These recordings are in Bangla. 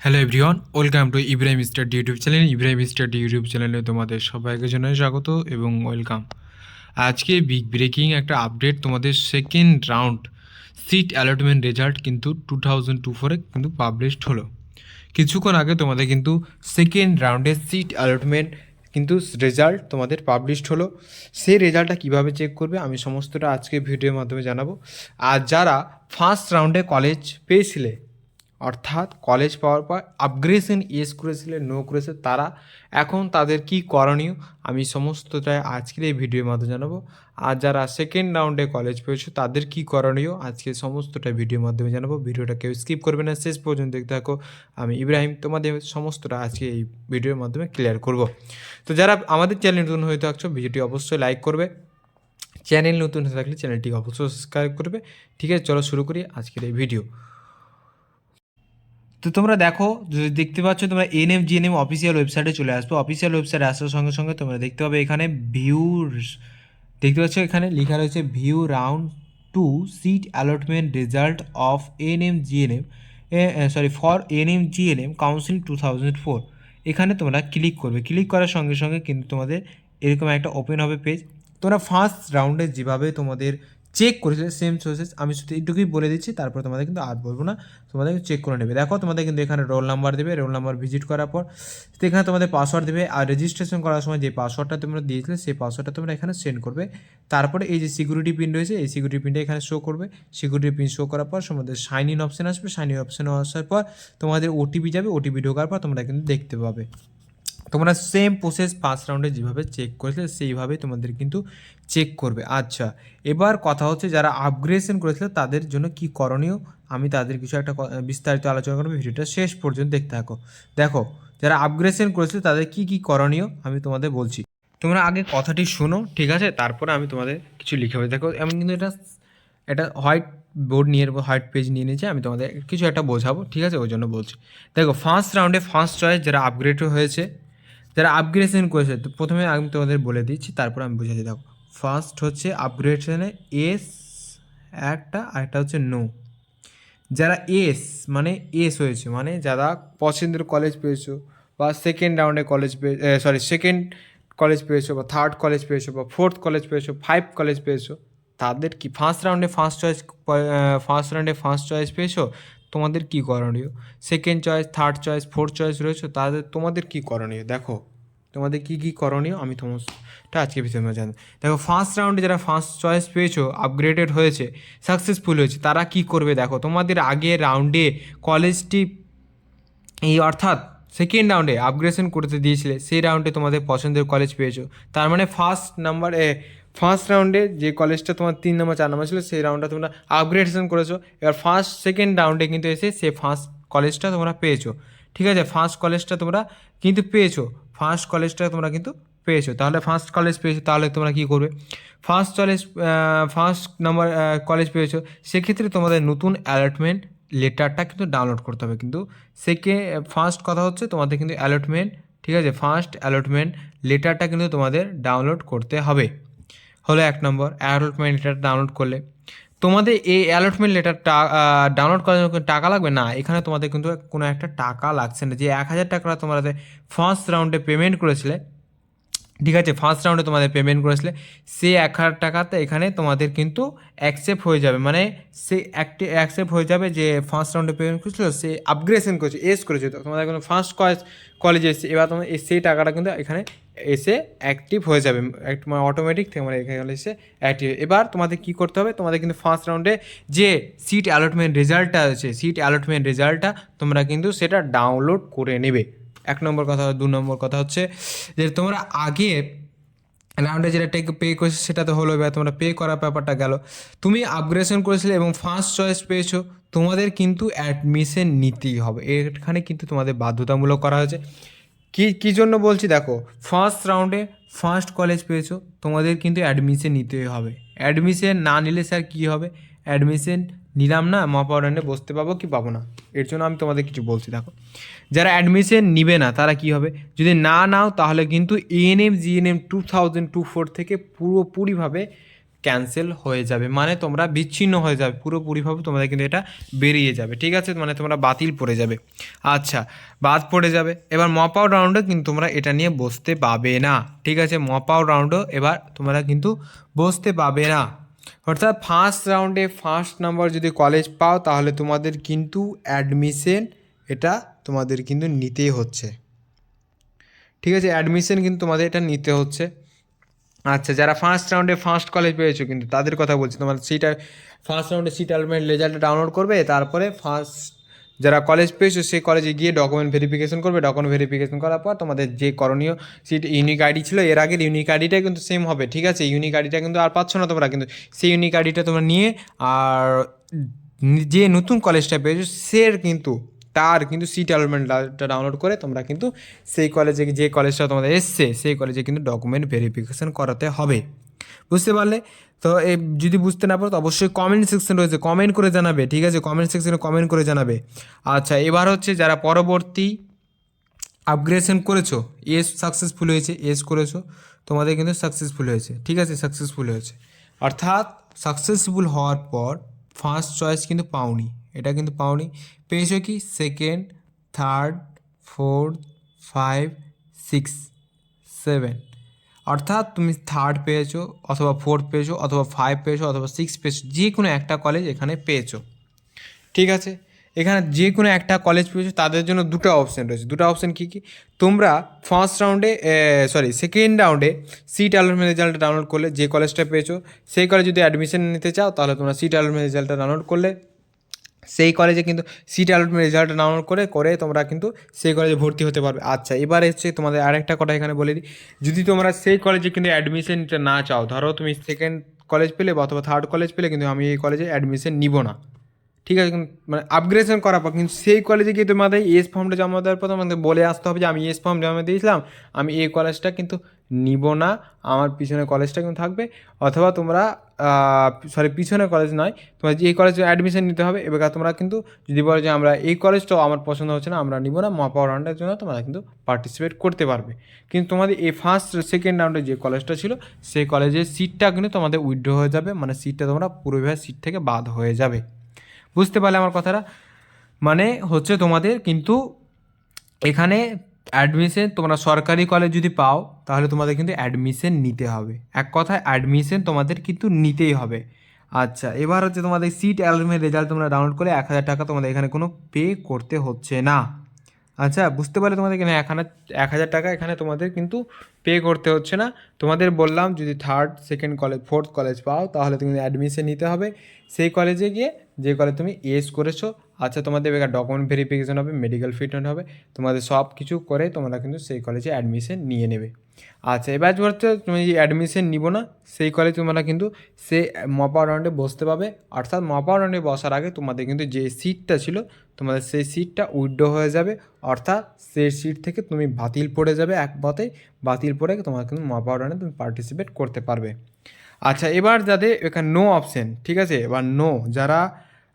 Hello everyone, welcome to Ibrahim study YouTube channel. Ibrahim study YouTube চ্যানেলে তোমাদের সবাইকে জানাই স্বাগত এবং ওয়েলকাম। আজকে বিগ ব্রেকিং একটা আপডেট, তোমাদের second round seat allotment result কিন্তু 2024-এ কিন্তু পাবলিশড হলো। কিছুক্ষণ আগে তোমাদের কিন্তু সেকেন্ড রাউন্ডের সিট অ্যালটমেন্ট কিন্তু রেজাল্ট তোমাদের পাবলিশড হলো। সেই রেজাল্টটা কীভাবে চেক করবে আমি সমস্তটা আজকে ভিডিওর মাধ্যমে জানাবো। আর যারা ফার্স্ট রাউন্ডে কলেজ পেয়েছিলে, অর্থাৎ কলেজ পাওয়ার পর আপগ্রেডেশন ইয়েস করেছিলে, নো করেছে, তারা এখন তাদের কি করণীয় আমি সমস্তটাই আজকের এই ভিডিওর মাধ্যমে জানাবো। আর যারা সেকেন্ড রাউন্ডে কলেজ পেয়েছো তাদের কি করণীয় আজকে সমস্তটা ভিডিওর মাধ্যমে জানাবো। ভিডিওটা কেউ স্কিপ করবে না, শেষ পর্যন্ত দেখতে থাকো। আমি ইব্রাহিম তোমাদের সমস্তটা আজকে এই ভিডিওর মাধ্যমে ক্লিয়ার করব। তো যারা আমাদের চ্যানেল নতুন হয়ে থাকছো ভিডিওটি অবশ্যই লাইক করবে, চ্যানেল নতুন হয়ে থাকলে চ্যানেলটি অবশ্যই সাবস্ক্রাইব করবে। ঠিক আছে, চলো শুরু করি আজকের এই ভিডিও। তো তোমরা দেখো, যদি দেখতে পাচ্ছ তোমরা এনএফজিএনএম অফিসিয়াল ওয়েবসাইটে চলে আসবে। অফিসিয়াল ওয়েবসাইটে আসার সঙ্গে সঙ্গে তোমরা দেখতে পাবে এখানে ভিউ, দেখতে পাচ্ছ এখানে লেখা রয়েছে view round 2 seat allotment result of NMGNM for NMGNM counselling 2004। এখানে তোমরা ক্লিক করবে। ক্লিক করার সঙ্গে সঙ্গে কিন্তু তোমাদের এরকম একটা ওপেন হবে পেজ। তোমরা ফার্স্ট রাউন্ডে যেভাবে তোমাদের চেক করেছিলে সেম প্রসেস, আমি শুধু এইটুকুই বলে দিচ্ছি, তারপর তোমাদের কিন্তু আর বলবো না, তোমাদের চেক করে নেবে। দেখো তোমাদের কিন্তু এখানে রোল নাম্বার দেবে, রোল নাম্বার ভিজিট করার পর এখানে তোমাদের পাসওয়ার্ড দেবে, আর রেজিস্ট্রেশন করার সময় যে পাসওয়ার্ডটা তোমরা দিয়েছিলে সেই পাসওয়ার্ডটা তোমরা এখানে সেন্ড করবে। তারপরে এই যে সিকিউরিটি পিন রয়েছে এই সিকিউরিটি পিনটা এখানে শো করবে। সিকিউরিটি পিন শো করার পর তোমাদের সাইন ইন অপশান আসবে, সাইন ইন অপশানে আসার পর তোমাদের ওটিপি যাবে, ওটিপি ঢোকার পর তোমরা কিন্তু দেখতে পাবে তোমরা সেম প্রসেস ফার্স্ট রাউন্ডে যেভাবে চেক করেছিলে সেইভাবেই তোমাদের কিন্তু চেক করবে। আচ্ছা, এবার কথা হচ্ছে যারা আপগ্রেডেশন করেছিল তাদের জন্য কি করণীয় আমি তাদের কিছু একটা বিস্তারিত আলোচনা করবো। ভিডিওটা শেষ পর্যন্ত দেখতে থাকো। দেখো, যারা আপগ্রেডেশন করেছিল তাদের কি কি করণীয় আমি তোমাদের বলছি, তোমরা আগে কথাটি শোনো, ঠিক আছে? তারপরে আমি তোমাদের কিছু লিখে হবে। দেখো, আমি কিন্তু এটা হোয়াইট বোর্ড নিয়ে হোয়াইট পেজ নিয়ে নিয়েছি, আমি তোমাদের কিছু একটা বোঝাবো, ঠিক আছে? ওই জন্য বলছি। দেখো, ফার্স্ট রাউন্ডে ফার্স্ট চয়েস যারা আপগ্রেড হয়েছে, যারা আপগ্রেডেশন করেছে, তো প্রথমে আমি তোমাদের বলে দিচ্ছি, তারপর আমি বুঝাচ্ছি। দেখো, ফার্স্ট হচ্ছে আপগ্রেডেশনে এস একটা, আর একটা হচ্ছে নো। যারা এস মানে এস হয়েছে মানে যারা পছন্দের কলেজ পেয়েছো, বা সেকেন্ড রাউন্ডে কলেজ সেকেন্ড কলেজ পেয়েছো, বা থার্ড কলেজ পেয়েছো, বা ফোর্থ কলেজ পেয়েছো, 5 কলেজ পেয়েছো, তাদের কি ফার্স্ট রাউন্ডে ফার্স্ট চয়েস পেয়েছো, তোমাদের কি করণীয়? Second choice, third choice, fourth choice রয়েছে, তাদের তোমাদের কি করণীয়? দেখো, তোমাদের কী কী করণীয় আমি তোমারটা আজকে ভিডিওতে জানি। দেখো, ফার্স্ট রাউন্ডে যারা ফার্স্ট চয়েস পেয়েছো, আপগ্রেডেড হয়েছে, সাকসেসফুল হয়েছে, তারা কি করবে? দেখো, তোমাদের আগের রাউন্ডে কলেজটি অর্থাৎ সেকেন্ড রাউন্ডে আপগ্রেডেশন করতে দিয়েছিলে, সেই রাউন্ডে তোমাদের পছন্দের কলেজ পেয়েছো, তার মানে ফার্স্ট রাউন্ডে যে কলেজটা তোমার 3 নম্বর 4 নম্বর ছিল সেই রাউন্ডটা তোমরা আপগ্রেডেশন করেছো। এবার সেকেন্ড রাউন্ডে কিন্তু এসে সেই ফার্স্ট কলেজটা তোমরা পেয়েছো, ঠিক আছে? ফার্স্ট কলেজটা তোমরা কিন্তু পেয়েছো, তাহলে ফার্স্ট কলেজ পেয়েছো, তাহলে তোমরা কী করবে? ফার্স্ট নাম্বার কলেজ পেয়েছো, সেক্ষেত্রে তোমাদের নতুন অ্যালটমেন্ট লেটারটা কিন্তু ডাউনলোড করতে হবে। কিন্তু ফার্স্ট কথা হচ্ছে তোমাদের কিন্তু অ্যালটমেন্ট, ঠিক আছে? ফার্স্ট অ্যালটমেন্ট লেটারটা কিন্তু তোমাদের ডাউনলোড করতে হবে। হলো 1 নম্বর। অ্যালটমেন্ট লেটার ডাউনলোড করলে তোমাদের এই অ্যালটমেন্ট লেটারটা ডাউনলোড করার জন্য টাকা লাগবে না, এখানে তোমাদের কিন্তু কোনো একটা টাকা লাগছে না। যে 1000 টাকা তোমাদের ফার্স্ট রাউন্ডে পেমেন্ট করেছিলে, ঠিক আছে? ফার্স্ট রাউন্ডে তোমাদের পেমেন্ট করেছিলে, সেই 1000 টাকাতে এখানে তোমাদের কিন্তু অ্যাকসেপ্ট হয়ে যাবে, মানে সে অ্যাকসেপ্ট হয়ে যাবে যে ফার্স্ট রাউন্ডে পেমেন্ট করেছিল, সে আপগ্রেডেশন করেছে, এস করেছে, তো তোমাদের কোনো ফার্স্ট কলেজে এসেছে, এবার তোমার সেই টাকাটা কিন্তু এখানে এসে অ্যাক্টিভ হয়ে যাবে, মানে অটোমেটিক মানে এখানে এসে অ্যাক্টিভ। এবার তোমাদের কী করতে হবে? তোমাদের কিন্তু ফার্স্ট রাউন্ডে যে সিট অ্যালটমেন্ট রেজাল্টটা আছে, সিট অ্যালটমেন্ট রেজাল্টটা তোমরা কিন্তু সেটা ডাউনলোড করে নেবে। 1 নম্বর কথা। 2 নম্বর কথা হচ্ছে যে তোমরা আগে রাউন্ডে যেটা পে করেছো সেটা তো হলো, এবার তোমরা পে করার ব্যাপারটা গেল। তুমি আপগ্রেডেশন করেছিলে এবং ফার্স্ট চয়েস পেয়েছো, তোমাদের কিন্তু অ্যাডমিশন নিতেই হবে, এখানে কিন্তু তোমাদের বাধ্যতামূলক করা হয়েছে। কী জন্য বলছি? দেখো, ফার্স্ট রাউন্ডে ফার্স্ট কলেজ পেয়েছো, তোমাদের কিন্তু অ্যাডমিশন নিতেই হবে। অ্যাডমিশন না নিলে স্যার কী হবে? অ্যাডমিশন নিলাম না, মহাপড়ানে বসতে পাবো কি পাবো না, এর জন্য আমি তোমাদের কিছু বলছি। দেখো, যারা অ্যাডমিশন নিবে না তারা কী হবে? যদি না নাও তাহলে কিন্তু এএনএম জিএনএম 2024 থেকে পুরোপুরিভাবে ক্যান্সেল হয়ে যাবে, মানে তোমরা বিচ্ছিন্ন হয়ে যাবে পুরোপুরিভাবে, তোমাদের কিন্তু এটা বেরিয়ে যাবে, ঠিক আছে, মানে তোমরা বাতিল পড়ে যাবে। আচ্ছা, বাদ পড়ে যাবে। এবার মপ আউট রাউন্ডে কিন্তু তোমরা এটা নিয়ে বসতে পাবে না, ঠিক আছে, মপ আউট রাউন্ডও এবার তোমরা কিন্তু বসতে পাবে না। অর্থাৎ ফার্স্ট রাউন্ডে ফার্স্ট নাম্বার যদি কলেজ পাও তাহলে তোমাদের কিন্তু অ্যাডমিশন এটা তোমাদের কিন্তু নিতেই হচ্ছে, ঠিক আছে, অ্যাডমিশন কিন্তু তোমাদের এটা নিতে হচ্ছে। আচ্ছা, যারা ফার্স্ট রাউন্ডে ফার্স্ট কলেজ পেয়েছো কিন্তু তাদের কথা বলছি, তোমার সিটা ফার্স্ট রাউন্ডে সিট অ্যালটমেন্ট রেজাল্টটা ডাউনলোড করবে, তারপরে ফার্স্ট যারা কলেজ পেয়েছো সেই কলেজে গিয়ে ডকুমেন্ট ভেরিফিকেশন করবে, ডকুমেন্ট ভেরিফিকেশন করার পর তোমাদের যে করণীয় সিট ইউনিক আইডি ছিল এর আগের ইউনিক আইডিটা কিন্তু সেম হবে, ঠিক আছে, ইউনিক আইডিটা কিন্তু আর পাচ্ছ না তোমরা, কিন্তু সেই ইউনিক আইডিটা তোমরা নিয়ে আর যে নতুন কলেজটা পেয়েছো সে কিন্তু তার কিন্তু সিট অ্যালটমেন্টটা ডাউনলোড করে তোমরা কিন্তু সেই কলেজে যে কলেজটা তোমাদের এসছে সেই কলেজে কিন্তু ডকুমেন্ট ভেরিফিকেশন করাতে হবে। বুঝতে পারলে? তো এই যদি বুঝতে না পারো তো অবশ্যই কমেন্ট সেকশন রয়েছে, কমেন্ট করে জানাবে, ঠিক আছে, কমেন্ট সেকশনে কমেন্ট করে জানাবে। আচ্ছা, এবার হচ্ছে যারা পরবর্তী আপগ্রেডেশন করেছো, এস সাকসেসফুল হয়েছে, এস করেছো, তোমাদের কিন্তু সাকসেসফুল হয়েছে, ঠিক আছে, সাকসেসফুল হয়েছে, অর্থাৎ সাকসেসফুল হওয়ার পর ফার্স্ট চয়েস কিন্তু পাওনি, এটা কিন্তু পাওনি, পেয়েছো কি সেকেন্ড, থার্ড, ফোর্থ, 5, 6, 7, অর্থাৎ তুমি থার্ড পেয়েছো অথবা ফোর্থ পেয়েছো অথবা 5 পেয়েছো অথবা 6 পেয়েছো, যে কোনো একটা কলেজ এখানে পেয়েছো, ঠিক আছে। এখানে যে কোনো একটা কলেজ পেয়েছো, তাদের জন্য দুটো অপশান রয়েছে, দুটো অপশান কী কী, তোমরা ফার্স্ট রাউন্ডে সেকেন্ড রাউন্ডে সিট অ্যালটমেন্ট রেজাল্টটা ডাউনলোড করলে, যে কলেজটা পেয়েছো সেই কলেজে যদি অ্যাডমিশন নিতে চাও তাহলে তোমরা সিট অ্যালটমেন্ট রেজাল্টটা ডাউনলোড করলে সেই কলেজে কিন্তু সিট অ্যালটমেন্ট রেজাল্টটা ডাউনলোড করে তোমরা কিন্তু সেই কলেজে ভর্তি হতে পারবে। আচ্ছা, এবার হচ্ছে তোমাদের আরেকটা কথা এখানে বলে দিই, যদি তোমরা সেই কলেজে কিন্তু অ্যাডমিশন নিতে না চাও, ধরো তুমি সেকেন্ড কলেজ পেলে বা অথবা থার্ড কলেজ পেলে কিন্তু আমি এই কলেজে অ্যাডমিশন নিব না, ঠিক আছে, মানে আপগ্রেডেশন করার পর কিন্তু সেই কলেজে গিয়ে তোমাদের এস ফর্মটা জমা দেওয়ার পর তোমাদের বলে আসতে হবে যে আমি এস ফর্ম জমা দিয়েছিলাম, আমি এই কলেজটা কিন্তু নিব না, আমার পিছনে কলেজটা কিন্তু থাকবে, অথবা তোমরা পিছনে কলেজ নয়, তোমার যে এই কলেজে অ্যাডমিশন নিতে হবে, এবার তোমরা কিন্তু যদি বলো যে আমরা এই কলেজটাও আমার পছন্দ হচ্ছে না, আমরা নিব না, মপ আউট রাউন্ডের জন্য তোমরা কিন্তু পার্টিসিপেট করতে পারবে। কিন্তু তোমাদের এই ফার্স্ট সেকেন্ড রাউন্ডে যে কলেজটা ছিল সেই কলেজের সিটটা কিন্তু তোমাদের উইথড্র হয়ে যাবে, মানে সিটটা তোমরা পুরোভাবে সিট থেকে বাদ হয়ে যাবে। বুঝতে পারলে আমার কথাটা? মানে হচ্ছে তোমাদের কিন্তু এখানে অ্যাডমিশন তোমরা সরকারি কলেজ যদি পাও তাহলে তোমাদের কিন্তু অ্যাডমিশন নিতে হবে, এক কথায় অ্যাডমিশন তোমাদের কিন্তু নিতেই হবে। আচ্ছা, এবার হচ্ছে তোমাদের সিট অ্যালটমেন্ট রেজাল্ট তোমরা ডাউনলোড করে 1,000 টাকা তোমাদের এখানে কোনো পে করতে হচ্ছে না। আচ্ছা, বুঝতে পারলে? তোমাদের এখানে 1,000 টাকা এখানে তোমাদের কিন্তু পে করতে হচ্ছে না। তোমাদের বললাম যদি third second college fourth college পাও তাহলে তুমি অ্যাডমিশন নিতে হবে সেই কলেজে গিয়ে যে কলেজ তুমি এস করেছো। আচ্ছা, তোমাদের এবার ডকুমেন্ট ভেরিফিকেশন হবে, মেডিকেল ফিটমেন্ট হবে, তোমাদের সব কিছু করে তোমরা কিন্তু সেই কলেজে অ্যাডমিশন নিয়ে নেবে। আচ্ছা, এবার হচ্ছে তুমি যে অ্যাডমিশন নিব না সেই কলেজ তোমরা কিন্তু সে মপ আউট রাউন্ডে বসতে পাবে, অর্থাৎ মপ আউট রাউন্ডে বসার আগে তোমাদের কিন্তু যে সিটটা ছিল তোমাদের সেই সিটটা উইথড্র হয়ে যাবে, অর্থাৎ সেই সিট থেকে তুমি বাতিল পড়ে যাবে, এক পথে বাতিল পড়ে তোমার কিন্তু মপ আউট রাউন্ডে তুমি পার্টিসিপেট করতে পারবে। আচ্ছা, এবার যাদের এখানে নো অপশন, ঠিক আছে, এবার নো যারা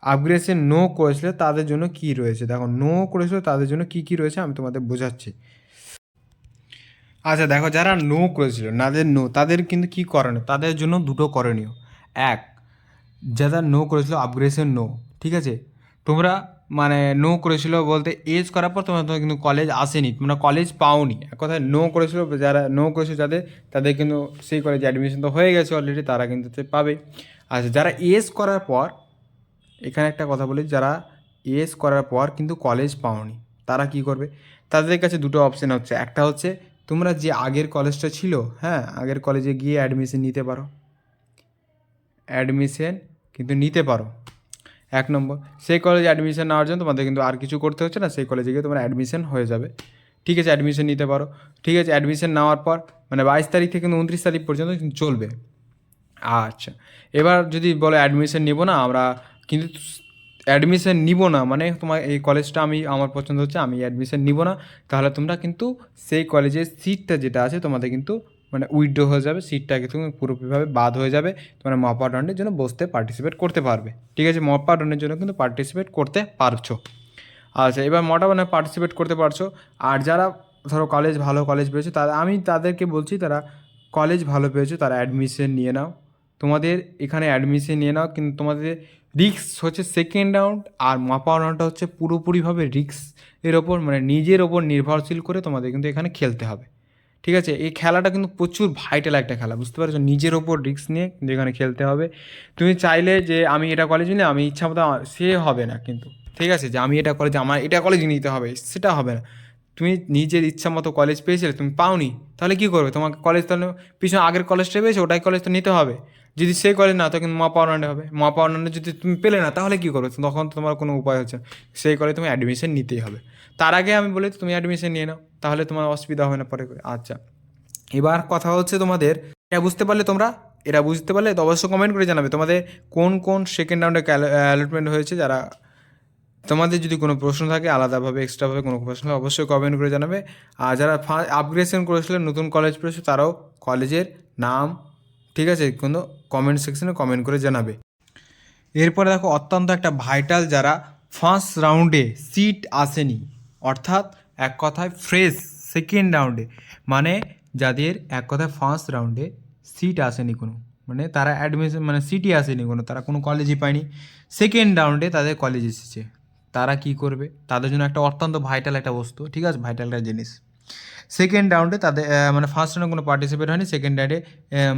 আপগ্রেডেশন নো করেছিল তাদের জন্য কি রয়েছে, দেখো নো করেছিল তাদের জন্য কি কি রয়েছে আমি তোমাদের বোঝাচ্ছি। আচ্ছা দেখো, যারা নো করেছিল তাদের কিন্তু কী করণীয়, তাদের জন্য দুটো করণীয়। এক, যারা নো করেছিল আপগ্রেডেশন নো, ঠিক আছে, তোমরা মানে নো করেছিল বলতে এজ করার পর তোমরা কিন্তু কলেজ আসেনি, তোমরা কলেজ পাওনি, এক কথায় নো করেছিল, যারা নো করেছিল তাদের কিন্তু সেই কলেজে অ্যাডমিশন তো হয়ে গেছে অলরেডি, তারা কিন্তু পাবে। আচ্ছা, যারা এজ করার পর, এখানে একটা কথা বলি, যারা এস করার পর কিন্তু কলেজ পাওনি তারা কি করবে, তাদের কাছে দুটো অপশান হচ্ছে, একটা হচ্ছে তোমরা যে আগের কলেজটা ছিল, হ্যাঁ, আগের কলেজে গিয়ে অ্যাডমিশন নিতে পারো, অ্যাডমিশন কিন্তু নিতে পারো। এক নম্বর, সেই কলেজে অ্যাডমিশন নেওয়ার জন্য তোমাদের কিন্তু আর কিছু করতে হচ্ছে না, সেই কলেজে গিয়ে তোমার অ্যাডমিশন হয়ে যাবে, ঠিক আছে, অ্যাডমিশন নিতে পারো, ঠিক আছে, অ্যাডমিশন নেওয়ার পর মানে 22 তারিখ থেকে 29 তারিখ পর্যন্ত কিন্তু চলবে। আচ্ছা, এবার যদি বলো অ্যাডমিশন নিব না আমরা, কিন্তু অ্যাডমিশন নিব না মানে তোমার এই কলেজটা আমার পছন্দ হচ্ছে, আমি অ্যাডমিশন নিব না, তাহলে তোমরা কিন্তু সেই কলেজের সিটটা যেটা আছে তোমাদের কিন্তু মানে উইথড্র হয়ে যাবে, সিটটাকে তুমি পুরোপুরিভাবে বাদ হয়ে যাবে, তোমরা মপ আউট রাউন্ডের জন্য বসতে পার্টিসিপেট করতে পারবে, ঠিক আছে, মপ আউট রাউন্ডের জন্য কিন্তু পার্টিসিপেট করতে পারছো। আচ্ছা, এবার মটা মানে পার্টিসিপেট করতে পারছো। আর যারা ধরো ভালো কলেজ পেয়েছো, আমি তাদেরকে বলছি, তারা কলেজ ভালো পেয়েছো তারা অ্যাডমিশন নিয়ে নাও, তোমাদের এখানে অ্যাডমিশন নিয়ে নাও, কিন্তু তোমাদের রিস্ক হচ্ছে সেকেন্ড রাউন্ড, আর মাপাও রাউন্ডটা হচ্ছে পুরোপুরিভাবে রিস্ক এর ওপর, মানে নিজের ওপর নির্ভরশীল করে তোমাদের কিন্তু এখানে খেলতে হবে। ঠিক আছে, এই খেলাটা কিন্তু প্রচুর ভাইটাল একটা খেলা, বুঝতে পারছো, নিজের ওপর রিস্ক নিয়ে কিন্তু এখানে খেলতে হবে। তুমি চাইলে যে আমি এটা কলেজ নিলে আমি ইচ্ছা মতো, সে হবে না কিন্তু। ঠিক আছে, যে আমি এটা কলেজে, আমার এটা কলেজ নিতে হবে, সেটা হবে না। তুমি নিজের ইচ্ছা মতো কলেজ পেয়েছিলে, তুমি পাওনি, তাহলে কী করবে? তোমাকে কলেজ তাহলে পিছনে আগের কলেজটা পেয়েছো, ওটাই কলেজ তো নিতে হবে। যদি সেই কলেজ না, তখন মা পাওয়ার হবে, মা পাওয়ার যদি তুমি পেলে না, তাহলে কী করবে? তখন তোমার কোনো উপায় হচ্ছে না। সেই কলেজে তুমি অ্যাডমিশন নিতেই হবে। তার আগে আমি বলি তুমি অ্যাডমিশন নিয়ে নাও, তাহলে তোমার অসুবিধা হবে না পরে করে। আচ্ছা, এবার কথা হচ্ছে তোমাদের, এটা বুঝতে পারলে তোমরা, এটা বুঝতে পারলে তো অবশ্যই কমেন্ট করে জানাবে তোমাদের কোন কোন সেকেন্ড রাউন্ডে অ্যালটমেন্ট হয়েছে। যারা তোমাদের যদি কোনো প্রশ্ন থাকে আলাদাভাবে এক্সট্রাভাবে কোনো প্রশ্ন হয়, অবশ্যই কমেন্ট করে জানাবে। আর যারা আপগ্রেডেশন করেছিল, নতুন কলেজ পেয়েছে, তারাও কলেজের নাম, ঠিক আছে, কোনো কমেন্ট সেকশনে কমেন্ট করে জানাবে। এরপরে দেখো অত্যন্ত একটা ভাইটাল, যারা ফার্স্ট রাউন্ডে সিট আসেনি, অর্থাৎ এক কথায় ফ্রেশ সেকেন্ড রাউন্ডে, মানে যাদের এক কথায় ফার্স্ট রাউন্ডে সিট আসেনি কোনো, মানে তারা অ্যাডমিশন মানে সিটই আসেনি কোনো, তারা কোনো কলেজই পায়নি, সেকেন্ড রাউন্ডে তাদের কলেজ এসেছে, তারা কি করবে? তাদের জন্য একটা অত্যন্ত ভাইটাল একটা বস্তু, ঠিক আছে, ভাইটাল একটা জিনিস। সেকেন্ড রাউন্ডে তাদের মানে ফার্স্ট রাউন্ডে কোনো পার্টিসিপেট হয়নি, সেকেন্ড রাউন্ডে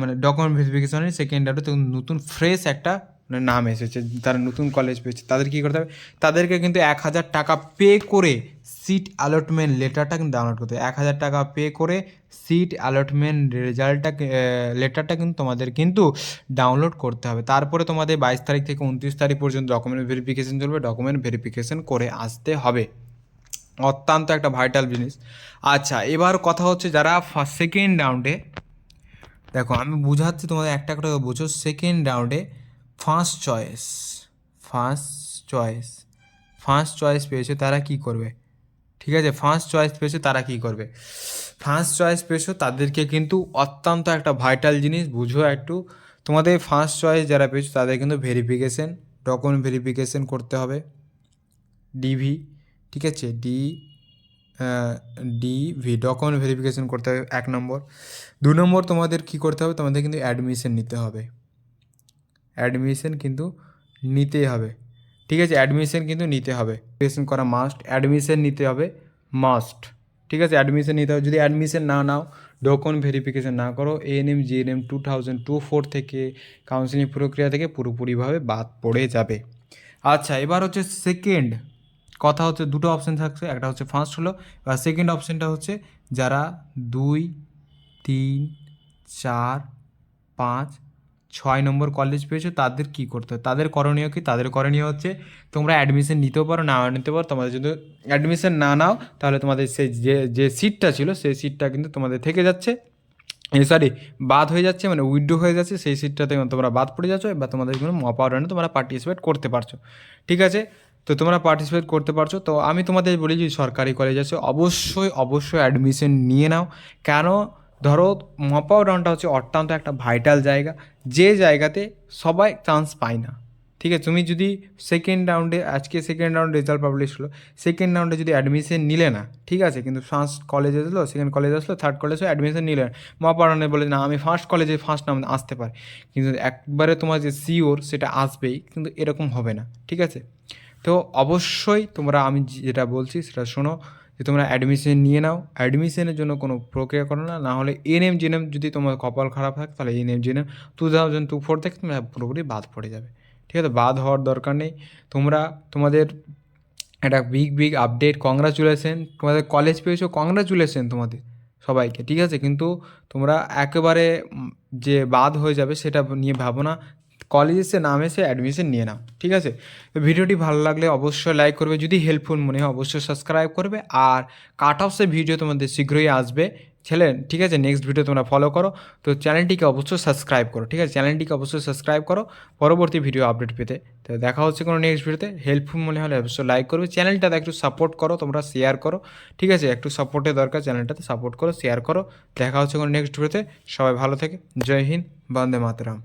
মানে ডকুমেন্ট ভেরিফিকেশন হয়নি, সেকেন্ড রাউন্ডে তখন নতুন ফ্রেশ একটা মানে নাম এসেছে, তারা নতুন কলেজ পেয়েছে, তাদের কী করতে হবে? তাদেরকে কিন্তু 1,000 টাকা পে করে সিট অ্যালটমেন্ট লেটারটা কিন্তু ডাউনলোড করতে হবে। 1,000 টাকা পে করে সিট অ্যালটমেন্ট রেজাল্টটা লেটারটা কিন্তু তোমাদের কিন্তু ডাউনলোড করতে হবে। তারপরে তোমাদের 22 তারিখ থেকে 29 তারিখ পর্যন্ত ডকুমেন্ট ভেরিফিকেশন চলবে, ডকুমেন্ট ভেরিফিকেশন করে আসতে হবে। অত্যন্ত একটা ভাইটাল জিনিস। আচ্ছা, এবার কথা হচ্ছে যারা সেকেন্ড রাউন্ডে, দেখো আমি বুঝাচ্ছি তোমাদের একটা করে বুঝো, সেকেন্ড রাউন্ডে first choice first choice first choice পেয়েছে তারা কি করবে? ঠিক আছে, ফার্স্ট চয়েস পেয়েছে তারা কি করবে? ফার্স্ট চয়েস পেয়েছো তাদেরকে কিন্তু অত্যন্ত একটা ভাইটাল জিনিস বুঝো একটু, তোমাদের ফার্স্ট চয়েস যারা পেয়েছো তাদের কিন্তু ভেরিফিকেশন, ডকুমেন্ট ভেরিফিকেশন করতে হবে, ডিভি, ঠিক আছে, ডিভি ডকুমেন্ট ভেরিফিকেশন করতে হবে 1 নম্বর। 2 নম্বর তোমাদের কী করতে হবে? তোমাদের কিন্তু অ্যাডমিশন নিতে হবে, অ্যাডমিশন কিন্তু নিতেই হবে, ঠিক আছে, অ্যাডমিশন কিন্তু নিতে হবে, ভেরিফিকেশন করা মাস্ট, অ্যাডমিশন নিতে হবে মাস্ট, ঠিক আছে, অ্যাডমিশন নিতে হবে। যদি অ্যাডমিশন না নাও, ডকুমেন্ট ভেরিফিকেশন না করো, এএনএম জিএনএম 2024 থেকে কাউন্সিলিং প্রক্রিয়া থেকে পুরোপুরিভাবে বাদ পড়ে যাবে। আচ্ছা, এবার হচ্ছে সেকেন্ড কথা হচ্ছে, দুটো অপশান থাকছে, একটা হচ্ছে ফার্স্ট হলো, আর সেকেন্ড অপশানটা হচ্ছে যারা 2, 3, 4, 5, 6 নম্বর কলেজ পেয়েছো, তাদের কী করতে হবে? তাদের করণীয় কি? তাদের করণীয় হচ্ছে তোমরা অ্যাডমিশন নিতেও পারো, নাও নিতে পারো। তোমাদের যদি অ্যাডমিশন না নাও, তাহলে তোমাদের সেই যে সিটটা ছিল, সেই সিটটা কিন্তু তোমাদের থেকে যাচ্ছে, সরি, বাদ হয়ে যাচ্ছে, মানে উইথড্র হয়ে যাচ্ছে, সেই সিটটাতে তোমরা বাদ পড়ে যাচ্ছ, বা তোমাদের কোনো মপার রানে তোমরা পার্টিসিপেট করতে পারছো, ঠিক আছে। তো তোমরা পার্টিসিপেট করতে পারছো। তো আমি তোমাদের বলি, যে সরকারি কলেজ আছে, অবশ্যই অবশ্যই অ্যাডমিশন নিয়ে নাও। কেন? ধরো মপাও রাউন্ডটা হচ্ছে অত্যন্ত একটা ভাইটাল জায়গা, যে জায়গাতে সবাই চান্স পায় না, ঠিক আছে। তুমি যদি সেকেন্ড রাউন্ডে, আজকে সেকেন্ড রাউন্ড রেজাল্ট পাবলিশ হলো, সেকেন্ড রাউন্ডে যদি অ্যাডমিশন নিলে না, ঠিক আছে, কিন্তু ফার্স্ট কলেজ আসলো, সেকেন্ড কলেজ আসলো, থার্ড কলেজে অ্যাডমিশন নিলে না, মহাপাড়ানে বলে না আমি ফার্স্ট কলেজে ফার্স্ট নাম আসতে পারে, কিন্তু একবারে তোমার যে শিওর সেটা আসবেই, কিন্তু এরকম হবে না, ঠিক আছে। তো অবশ্যই তোমরা, আমি যেটা বলছি সেটা শোনো, যে তোমরা অ্যাডমিশন নিয়ে নাও, অ্যাডমিশনের জন্য কোনো প্রক্রিয়া করো না, না হলে এনএম জেনএম যদি তোমার কপাল খারাপ থাকে, তাহলে এনএম জেনএম 2024 থেকে তোমরা পুরোপুরি বাদ পড়ে যাবে, ঠিক আছে, বাদ হওয়ার দরকার নেই। তোমরা তোমাদের একটা বিগ আপডেট, কংগ্রাচুলেশন, তোমাদের কলেজ পেয়েছো, কংগ্রাচুলেশন তোমাদের সবাইকে, ঠিক আছে, কিন্তু তোমরা একেবারে যে বাদ হয়ে যাবে সেটা নিয়ে ভাবো না, কলেজে নাম এসে অ্যাডমিশন নিয়ে নাও, ঠিক আছে। তো ভিডিওটি ভালো লাগলে অবশ্যই লাইক করবে, যদি হেল্পফুল মনে হয় অবশ্যই সাবস্ক্রাইব করবে, আর কাট অফসের ভিডিও তোমাদের শীঘ্রই আসবে ছেলে, ঠিক আছে, নেক্সট ভিডিও তোমরা ফলো করো। তো চ্যানেলটিকে অবশ্যই সাবস্ক্রাইব করো, ঠিক আছে, চ্যানেলটিকে অবশ্যই সাবস্ক্রাইব করো পরবর্তী ভিডিও আপডেট পেতে। তো দেখা হচ্ছে কোনো নেক্সট ভিডিওতে, হেল্পফুল মনে হলে অবশ্যই লাইক করবে, চ্যানেলটাতে একটু সাপোর্ট করো, তোমরা শেয়ার করো, ঠিক আছে, একটু সাপোর্টের দরকার, চ্যানেলটাতে সাপোর্ট করো, শেয়ার করো। দেখা হচ্ছে কোনো নেক্সট ভিডিওতে, সবাই ভালো থেকে, জয় হিন্দ, বন্দে মাতরম।